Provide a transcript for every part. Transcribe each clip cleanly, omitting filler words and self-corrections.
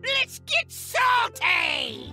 Let's get salty!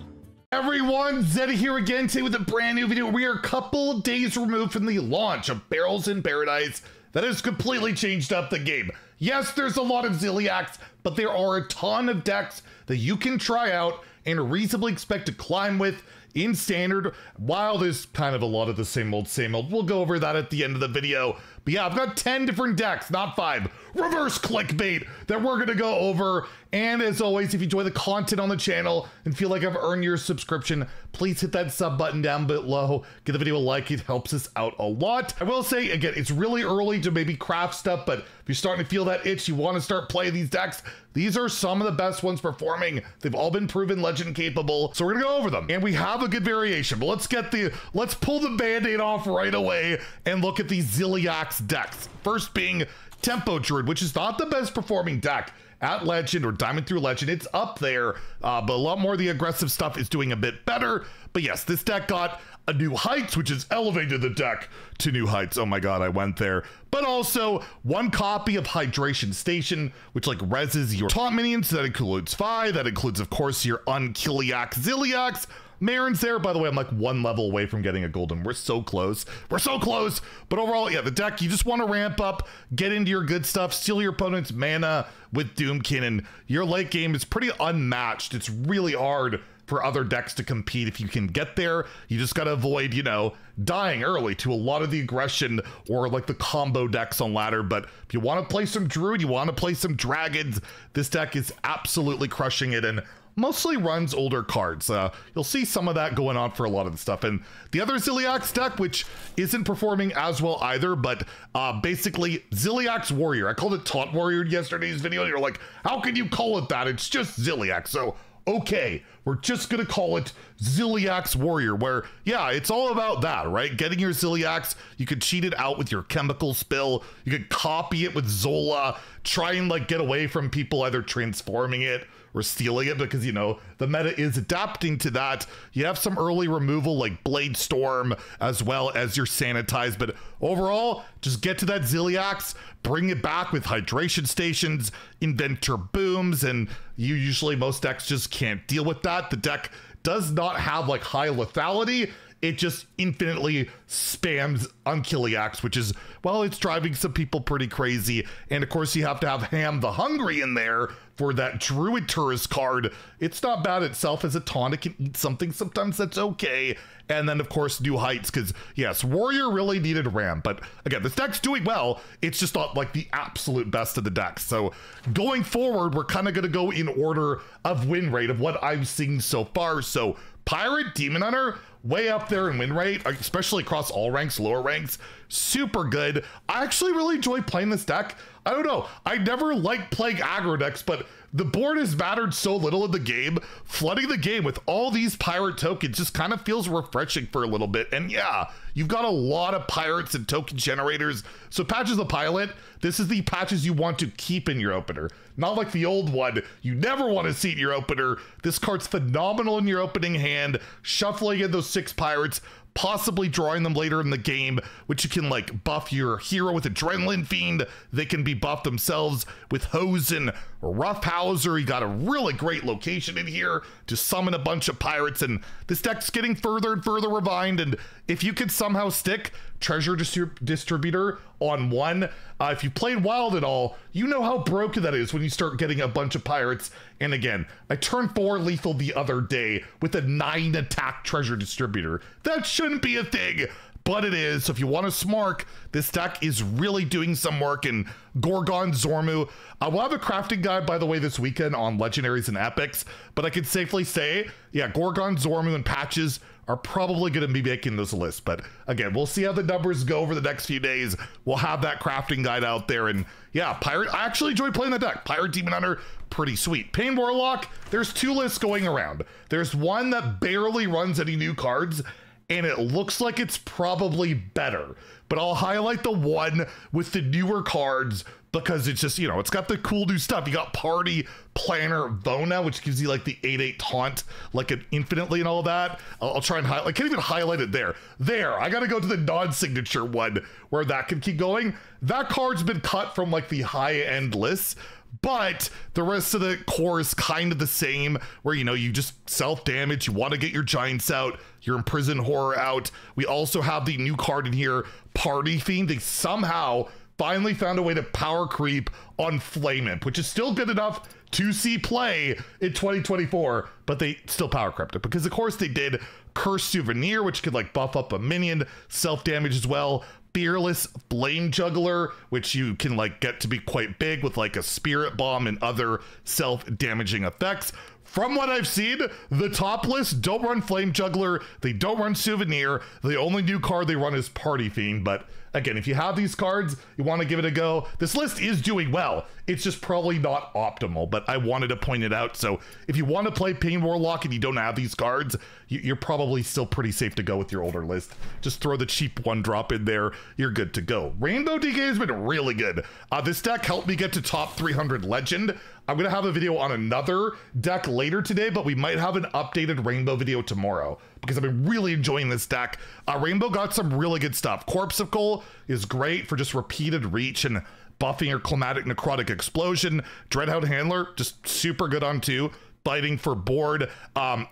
Everyone, Zeddy here again today with a brand new video. We are a couple days removed from the launch of Perils in Paradise that has completely changed up the game. Yes, there's a lot of Zilliax, but there are a ton of decks that you can try out and reasonably expect to climb with in standard, while there's kind of a lot of the same old. We'll go over that at the end of the video. But yeah, I've got 10 different decks, not 5. Reverse clickbait that we're gonna go over. And as always, if you enjoy the content on the channel and feel like I've earned your subscription, please hit that sub button down below. Give the video a like, it helps us out a lot. I will say, again, it's really early to maybe craft stuff, but if you're starting to feel that itch, you wanna start playing these decks, these are some of the best ones performing. They've all been proven legend capable, so we're gonna go over them. And we have a good variation, but let's pull the band-aid off right away and look at these Zilliax decks. First being Tempo Druid, which is not the best performing deck at Legend or Diamond through Legend. It's up there, but a lot more of the aggressive stuff is doing a bit better. But yes, this deck got a new heights, which has elevated the deck to new heights. Oh my god, I went there. But also one copy of Hydration Station, which like reses your taunt minions. That includes Fi, that includes of course your Unkilliax Zilliax. Marin's there, by the way. I'm like 1 level away from getting a golden. We're so close. We're so close. But overall, yeah, the deck, you just want to ramp up, get into your good stuff, steal your opponent's mana with Doomkin, and your late game is pretty unmatched. It's really hard for other decks to compete. If you can get there, you just got to avoid, you know, dying early to a lot of the aggression or like the combo decks on ladder. But if you want to play some Druid, you want to play some Dragons, this deck is absolutely crushing it and mostly runs older cards. You'll see some of that going on for a lot of the stuff. And the other Zilliax deck, which isn't performing as well either, but basically Zilliax Warrior. I called it Taunt Warrior in yesterday's video. And you're like, how can you call it that? It's just Zilliax. So, okay, we're just gonna call it Zilliax Warrior, where, yeah, it's all about that, right? Getting your Zilliax, you could cheat it out with your chemical spill, you could copy it with Zola, try and like get away from people either transforming it or stealing it, because, you know, the meta is adapting to that. You have some early removal like Blade Storm as well as your Sanitize, but overall, just get to that Zilliax, bring it back with Hydration Stations, Inventor Booms, and most decks just can't deal with that. The deck does not have like high lethality. It just infinitely spams Unkilliax, which is, well, it's driving some people pretty crazy. And of course, you have to have Ham the Hungry in there for that Druid Tourist card. It's not bad itself as a taunt. It can eat something. Sometimes that's okay. And then, of course, new heights, because, yes, Warrior really needed Ram. But again, this deck's doing well. It's just not like the absolute best of the decks. So going forward, we're kind of going to go in order of win rate of what I'm seeing so far. So Pirate, Demon Hunter, way up there in win rate, especially across all ranks, lower ranks, super good. I actually really enjoy playing this deck. I don't know, I never liked playing aggro decks, but the board has mattered so little in the game. Flooding the game with all these pirate tokens just kind of feels refreshing for a little bit. And yeah, you've got a lot of pirates and token generators. So Patches the Pilot, this is the patches you want to keep in your opener. Not like the old one, you never want to see in your opener. This card's phenomenal in your opening hand, shuffling in those 6 pirates, possibly drawing them later in the game, which you can like buff your hero with Adrenaline Fiend. They can be buffed themselves with Hosen, Roughhouser. You got a really great location in here to summon a bunch of pirates, and this deck's getting further and further refined. And if you could somehow stick Treasure Distributor on one, if you played Wild at all, you know how broken that is when you start getting a bunch of pirates. And again, I turned 4 lethal the other day with a 9 attack Treasure Distributor. That shouldn't be a thing, but it is. So if you want to smark, this deck is really doing some work. And Gorgon Zormu, we'll have a crafting guide, by the way, this weekend on legendaries and epics, but I can safely say, yeah, Gorgon, Zormu, and Patches are probably going to be making this list. But again, we'll see how the numbers go over the next few days. We'll have that crafting guide out there. And yeah, Pirate, I actually enjoy playing that deck. Pirate, Demon Hunter, pretty sweet. Pain Warlock, there's 2 lists going around. There's one that barely runs any new cards, and it looks like it's probably better. But I'll highlight the one with the newer cards because it's just, you know, it's got the cool new stuff. You got Party Planner Vona, which gives you like the 8/8 taunt, like an infinitely and all that. I'll try and highlight, I can't even highlight it there. There, I gotta go to the non-signature one where that can keep going. That card's been cut from like the high-end lists, but the rest of the core is kind of the same, where, you know, you just self-damage, you want to get your giants out, your Imprison Horror out. We also have the new card in here, Party Fiend. They somehow finally found a way to power creep on Flame Imp, which is still good enough to see play in 2024, but they still power crept it because of course they did Curse Souvenir, which could like buff up a minion, self-damage as well. Fearless Flame Juggler, which you can like get to be quite big with like a Spirit Bomb and other self-damaging effects. From what I've seen, the top list don't run Flame Juggler, they don't run Souvenir, the only new card they run is Party Fiend, but again, if you have these cards, you want to give it a go. This list is doing well. It's just probably not optimal, but I wanted to point it out. So if you want to play Pain Warlock and you don't have these cards, you're probably still pretty safe to go with your older list. Just throw the cheap one drop in there. You're good to go. Rainbow DK has been really good. This deck helped me get to top 300 Legend. I'm going to have a video on another deck later today, but we might have an updated Rainbow video tomorrow because I've been really enjoying this deck. Rainbow got some really good stuff. Corpsicle is great for just repeated reach and buffing your Climatic Necrotic Explosion. Dreadhound Handler, just super good on 2. Fighting for board.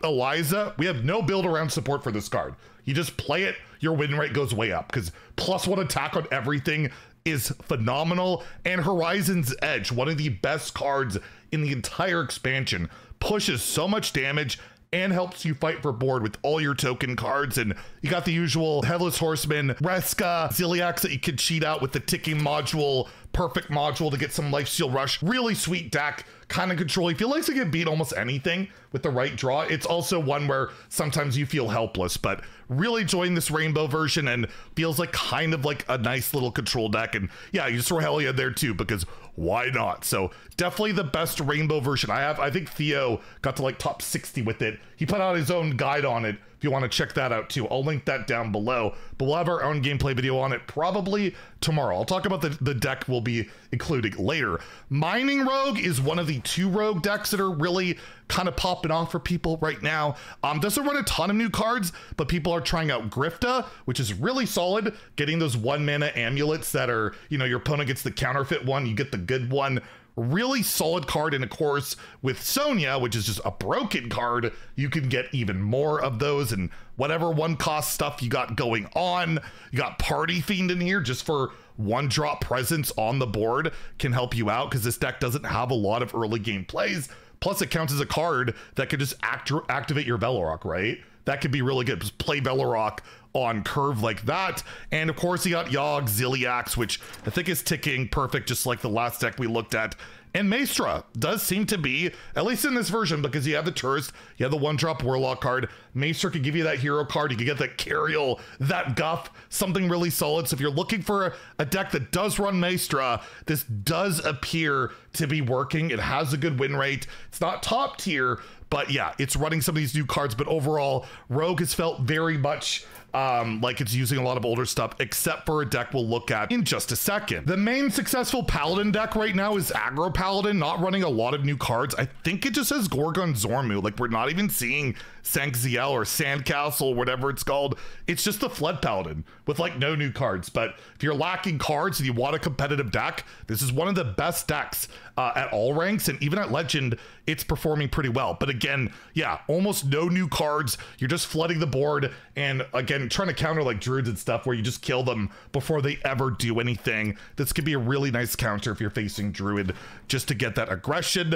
Eliza, we have no build around support for this card. You just play it, your win rate goes way up because +1 attack on everything is phenomenal. And Horizon's Edge, one of the best cards in the entire expansion, pushes so much damage and helps you fight for board with all your token cards. And you got the usual Headless Horseman, Reska, Zilliax that you can cheat out with the ticking module, perfect module to get some Lifesteal Rush. Really sweet deck, kind of control. You feel like you can beat almost anything with the right draw. It's also one where sometimes you feel helpless, but really enjoying this Rainbow version and feels like kind of like a nice little control deck. And yeah, you just throw Hellia there too, because why not? So definitely the best Rainbow version I have. I think Theo got to like top 60 with it. He put out his own guide on it if you want to check that out too. I'll link that down below, but we'll have our own gameplay video on it probably tomorrow. I'll talk about the deck we'll be including later. Mining Rogue is one of the 2 rogue decks that are really kind of popping off for people right now. Doesn't run a ton of new cards, but people are trying out Grifta, which is really solid. Getting those 1 mana amulets that are, you know, your opponent gets the counterfeit one, you get the good one. Really solid card, and of course with Sonya, which is just a broken card, you can get even more of those and whatever 1-cost stuff you got going on. You got Party Fiend in here just for 1-drop presence on the board, can help you out because this deck doesn't have a lot of early game plays. Plus it counts as a card that could just activate your Velorock, right? That could be really good. Just play Velorock on curve like that. And of course you got Yogg, Zilliax, which I think is ticking perfect, just like the last deck we looked at. And Maestra does seem to be, at least in this version, because you have the Tourist, you have the 1-drop Warlock card. Maestra can give you that hero card. You can get that Cariel, that Guff, something really solid. So if you're looking for a deck that does run Maestra, this does appear to be working. It has a good win rate. It's not top tier, but yeah, it's running some of these new cards. But overall, Rogue has felt very much like it's using a lot of older stuff, except for a deck we'll look at in just a second. The main successful Paladin deck right now is Aggro Paladin, not running a lot of new cards. I think it just says Gorgon Zormu. Like, we're not even seeing Sancziel or Sandcastle, whatever it's called. It's just the Flood Paladin with like no new cards. But if you're lacking cards and you want a competitive deck, this is one of the best decks at all ranks, and even at Legend, it's performing pretty well. But again, yeah, almost no new cards. You're just flooding the board, and again, trying to counter like Druids and stuff where you just kill them before they ever do anything. This could be a really nice counter if you're facing Druid, just to get that aggression.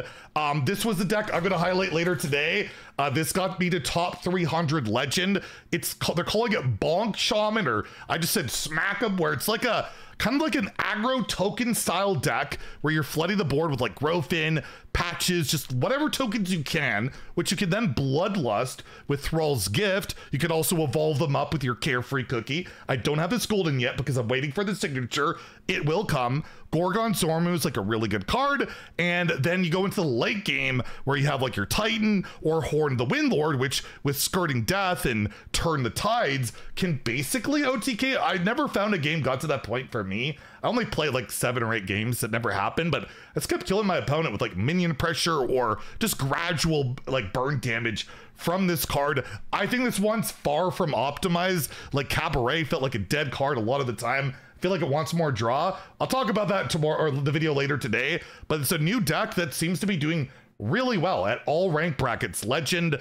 This was the deck I'm going to highlight later today. This got me to top 300 Legend. They're calling it Bonk Shaman, or I just said Smack 'em, where it's like a kind of like an aggro token style deck where you're flooding the board with like Growfin, Patches, just whatever tokens you can, which you can then Bloodlust with Thrall's Gift. You can also evolve them up with your Carefree Cookie. I don't have this golden yet because I'm waiting for the signature. It will come. Gorgon Zormu is like a really good card. And then you go into the late game where you have like your Titan or Horn the Windlord, which with Skirting Death and Turn the Tides can basically OTK. I never found a game got to that point for me. I only played like 7 or 8 games that never happened, but I just kept killing my opponent with like minion pressure or just gradual like burn damage from this card. I think this one's far from optimized. Like Cabaret felt like a dead card a lot of the time. feel like it wants more draw. I'll talk about that tomorrow or the video later today, but it's a new deck that seems to be doing really well at all rank brackets, legend,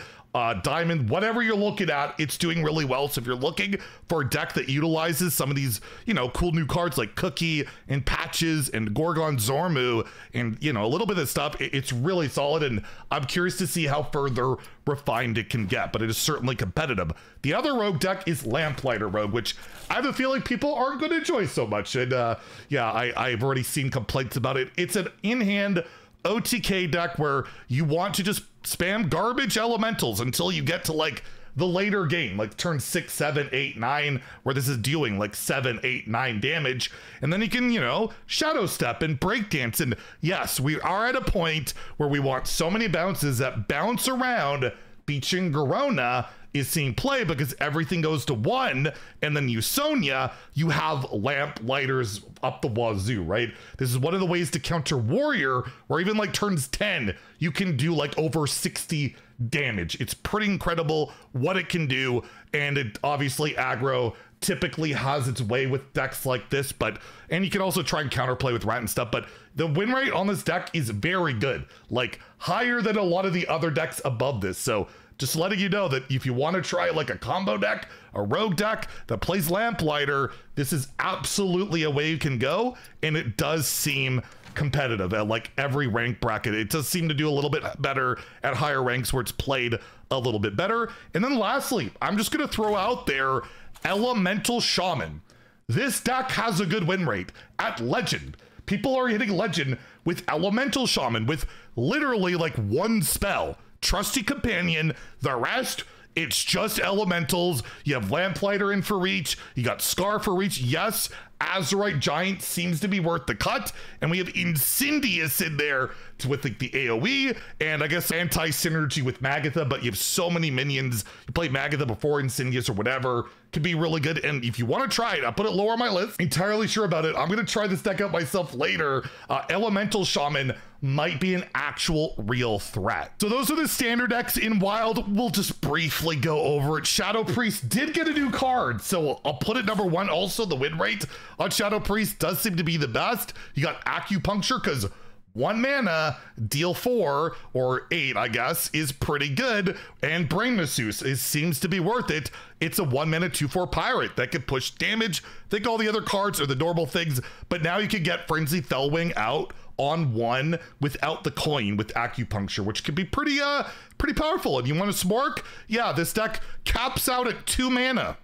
diamond, whatever you're looking at, it's doing really well. So if you're looking for a deck that utilizes some of these, you know, cool new cards like Cookie and Patches and Gorgon Zormu and, you know, a little bit of stuff, it's really solid. And I'm curious to see how further refined it can get, but it is certainly competitive. The other rogue deck is Lamplighter Rogue, which I have a feeling people aren't going to enjoy so much. And yeah, I've already seen complaints about it. It's an in-hand OTK deck where you want to just spam garbage elementals until you get to like the later game, like turn 6, 7, 8, 9, where this is doing like 7, 8, 9 damage. And then you can, you know, shadow step and breakdance. And yes, we are at a point where we want so many bounces that bounce around. Beaching Garona is seeing play because everything goes to 1, and then Sonia, you have Lamplighters up the wazoo, right? This is one of the ways to counter Warrior, where even like turns 10, you can do like over 60 damage. It's pretty incredible what it can do, and it obviously aggro typically has its way with decks like this, and you can also try and counterplay with Rat and stuff, but the win rate on this deck is very good, like higher than a lot of the other decks above this. So just letting you know that if you want to try like a combo deck, a rogue deck that plays Lamplighter, this is absolutely a way you can go, and it does seem competitive at like every rank bracket. It does seem to do a little bit better at higher ranks where it's played a little bit better. And then lastly, I'm just going to throw out there Elemental Shaman. This deck has a good win rate at legend. People are hitting legend with Elemental Shaman with literally like one spell. Trusty Companion, the rest, it's just elementals. You have Lamplighter in for reach, you got Scar for reach. Yes, Azurite Giant seems to be worth the cut, and we have Incendious in there with like the AoE, and I guess anti-synergy with Magatha, but you have so many minions. You play Magatha before Incendious or whatever, could be really good. And if you want to try it, I'll put it lower on my list. Entirely sure about it. I'm going to try this deck out myself later. Elemental Shaman might be an actual real threat. So those are the standard decks in Wild. We'll just briefly go over it. Shadow Priest did get a new card, so I'll put it number 1. Also, the win rate on Shadow Priest does seem to be the best. You got Acupuncture, because 1 mana, deal 4 or 8, I guess, is pretty good. And Brain Masseuse seems to be worth it. It's a 1 mana 2/4 pirate that can push damage. I think all the other cards are the normal things, but now you can get Frenzy Fellwing out on 1 without the coin with Acupuncture, which could be pretty powerful. And you want to smork? Yeah, this deck caps out at 2 mana.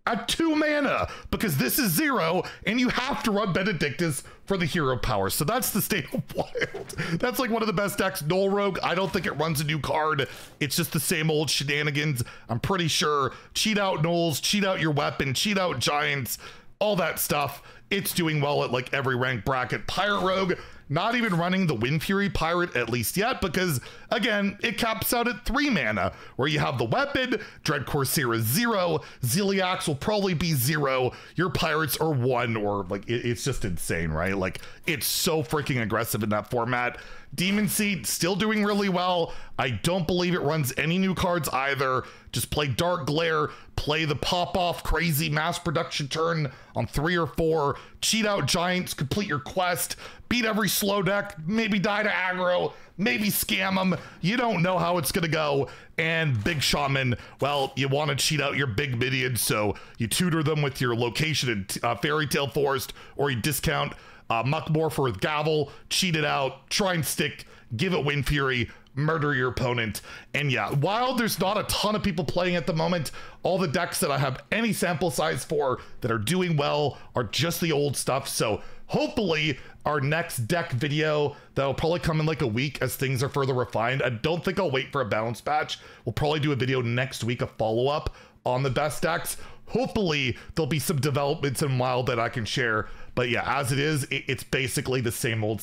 At 2 mana, because this is 0, and you have to run Benedictus for the hero power. So that's the state of Wild. That's like one of the best decks. Null Rogue, I don't think it runs a new card. It's just the same old shenanigans. I'm pretty sure. Cheat out Nulls, cheat out your weapon, cheat out Giants, all that stuff. It's doing well at like every rank bracket. Pirate Rogue, not even running the Wind Fury Pirate at least yet, because again, it caps out at 3 mana, where you have the weapon, Dread Corsair is 0, Zilliax will probably be 0, your pirates are 1, or like, it's just insane, right? Like, it's so freaking aggressive in that format. Demon Seed still doing really well. I don't believe it runs any new cards either. Just play Dark Glare, play the pop-off crazy mass production turn on 3 or 4, cheat out Giants, complete your quest, beat every slow deck, maybe die to aggro, maybe scam them. You don't know how it's gonna go. And Big Shaman, well, you want to cheat out your big minions, so you tutor them with your location in Fairy Tale Forest, or you discount Muckmorpher with Gavel, cheat it out, try and stick, give it Wind Fury, murder your opponent. And yeah, while there's not a ton of people playing at the moment, all the decks that I have any sample size for that are doing well are just the old stuff. So hopefully our next deck video, that'll probably come in like a week as things are further refined. I don't think I'll wait for a balance patch. We'll probably do a video next week, a follow-up on the best decks. Hopefully there'll be some developments in Wild that I can share. But yeah, as it is, it's basically the same old,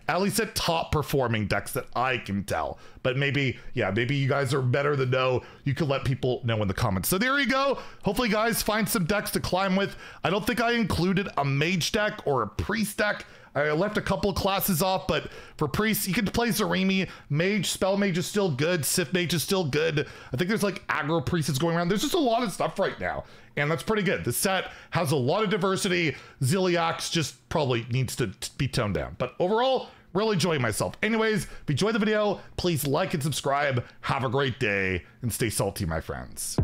at least at top performing decks that I can tell. But maybe, yeah, maybe you guys are better than know. You can let people know in the comments. So there you go. Hopefully guys find some decks to climb with. I don't think I included a mage deck or a priest deck. I left a couple of classes off, but for priests, you can play Zarimi. Mage, Spell Mage is still good. Sith Mage is still good. I think there's like aggro priests going around. There's just a lot of stuff right now, and that's pretty good. The set has a lot of diversity. Zilliax just probably needs to be toned down, but overall, really enjoying myself. Anyways, if you enjoyed the video, please like and subscribe. Have a great day and stay salty, my friends.